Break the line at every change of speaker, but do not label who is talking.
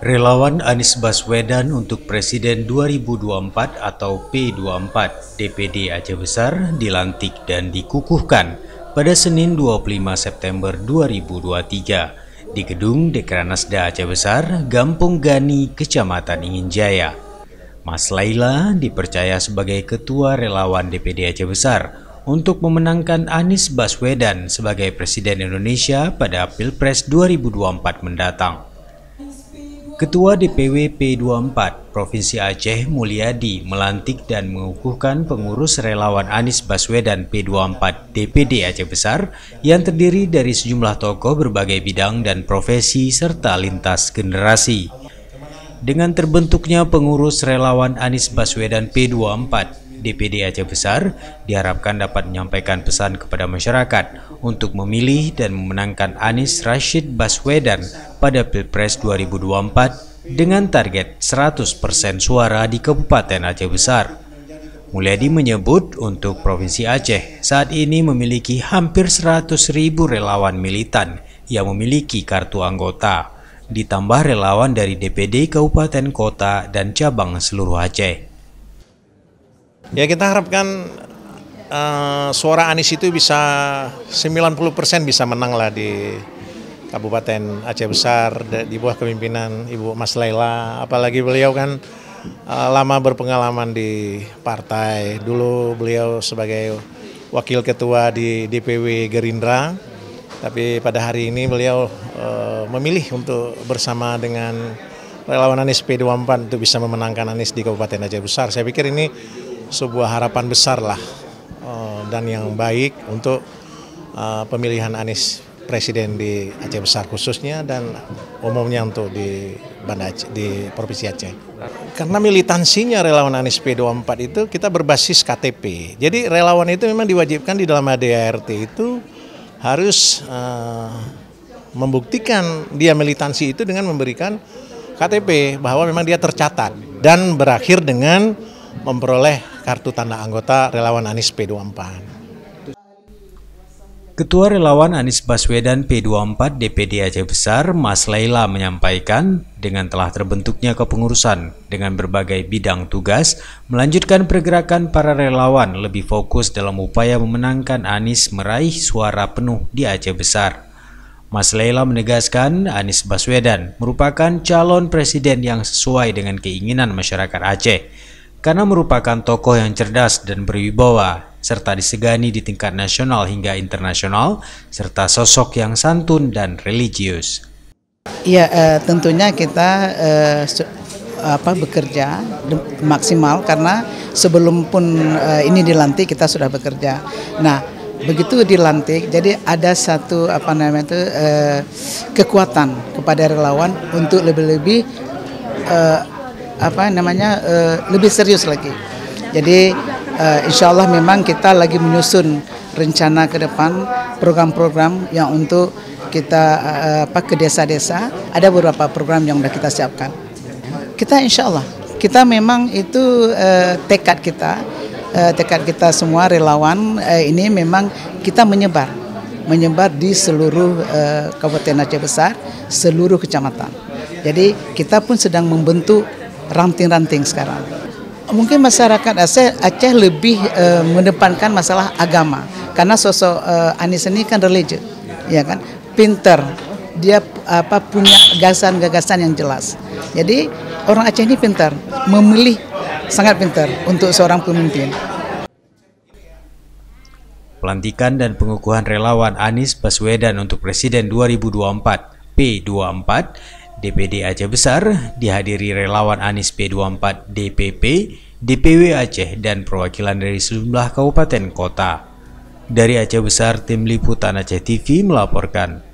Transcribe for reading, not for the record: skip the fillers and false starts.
Relawan Anies Baswedan untuk Presiden 2024 atau P24 DPD Aceh Besar dilantik dan dikukuhkan pada Senin 25 September 2023 di Gedung Dekranasda Aceh Besar, Gampung Gani, Kecamatan Inginjaya. Mas Laila dipercaya sebagai Ketua Relawan DPD Aceh Besar untuk memenangkan Anies Baswedan sebagai Presiden Indonesia pada Pilpres 2024 mendatang. Ketua DPW P24 Provinsi Aceh Mulyadi melantik dan mengukuhkan pengurus relawan Anies Baswedan P24 DPD Aceh Besar yang terdiri dari sejumlah tokoh berbagai bidang dan profesi serta lintas generasi. Dengan terbentuknya pengurus relawan Anies Baswedan P24 DPD Aceh Besar diharapkan dapat menyampaikan pesan kepada masyarakat untuk memilih dan memenangkan Anies Rashid Baswedan pada Pilpres 2024 dengan target 100% suara di Kabupaten Aceh Besar. Mulyadi menyebut untuk Provinsi Aceh saat ini memiliki hampir 100.000 relawan militan yang memiliki kartu anggota, ditambah relawan dari DPD Kabupaten Kota dan cabang seluruh Aceh.
Ya, kita harapkan suara Anies itu bisa 90% bisa menang lah di Kabupaten Aceh Besar di bawah kepemimpinan Ibu Mas Laila. Apalagi beliau kan lama berpengalaman di partai. Dulu beliau sebagai wakil ketua di DPW Gerindra, tapi pada hari ini beliau memilih untuk bersama dengan relawan Anies P24 untuk bisa memenangkan Anies di Kabupaten Aceh Besar. Saya pikir ini sebuah harapan besar lah dan yang baik untuk pemilihan Anies Presiden di Aceh Besar khususnya dan umumnya untuk di Provinsi Aceh. Karena militansinya relawan Anies P24 itu kita berbasis KTP. Jadi relawan itu memang diwajibkan di dalam ADART itu harus membuktikan dia militansi itu dengan memberikan KTP bahwa memang dia tercatat dan berakhir dengan memperoleh kartu tanda anggota relawan Anies P24.
Ketua Relawan Anies Baswedan P24 DPD Aceh Besar, Mas Laila menyampaikan dengan telah terbentuknya kepengurusan dengan berbagai bidang tugas, melanjutkan pergerakan para relawan lebih fokus dalam upaya memenangkan Anies meraih suara penuh di Aceh Besar. Mas Laila menegaskan Anies Baswedan merupakan calon presiden yang sesuai dengan keinginan masyarakat Aceh, karena merupakan tokoh yang cerdas dan berwibawa, serta disegani di tingkat nasional hingga internasional, serta sosok yang santun dan religius.
Ya, tentunya kita bekerja maksimal karena sebelum pun ini dilantik kita sudah bekerja. Nah, begitu dilantik, jadi ada satu kekuatan kepada relawan untuk lebih-lebih lebih serius lagi. Jadi insya Allah memang kita lagi menyusun rencana ke depan program-program yang untuk kita ke desa-desa. Ada beberapa program yang sudah kita siapkan. Kita insya Allah, kita memang itu tekad kita semua relawan ini memang kita menyebar di seluruh Kabupaten Aceh Besar, seluruh kecamatan. Jadi kita pun sedang membentuk ranting-ranting sekarang. Mungkin masyarakat Aceh lebih mendepankan masalah agama karena sosok Anies ini kan religius, ya kan, pinter, dia punya gagasan-gagasan yang jelas. Jadi orang Aceh ini pintar, memilih sangat pintar untuk seorang pemimpin.
Pelantikan dan pengukuhan relawan Anies Baswedan untuk Presiden 2024 P24 DPD Aceh Besar dihadiri relawan Anies P24 DPP, DPW Aceh dan perwakilan dari sejumlah kabupaten kota. Dari Aceh Besar, tim liputan Aceh TV melaporkan.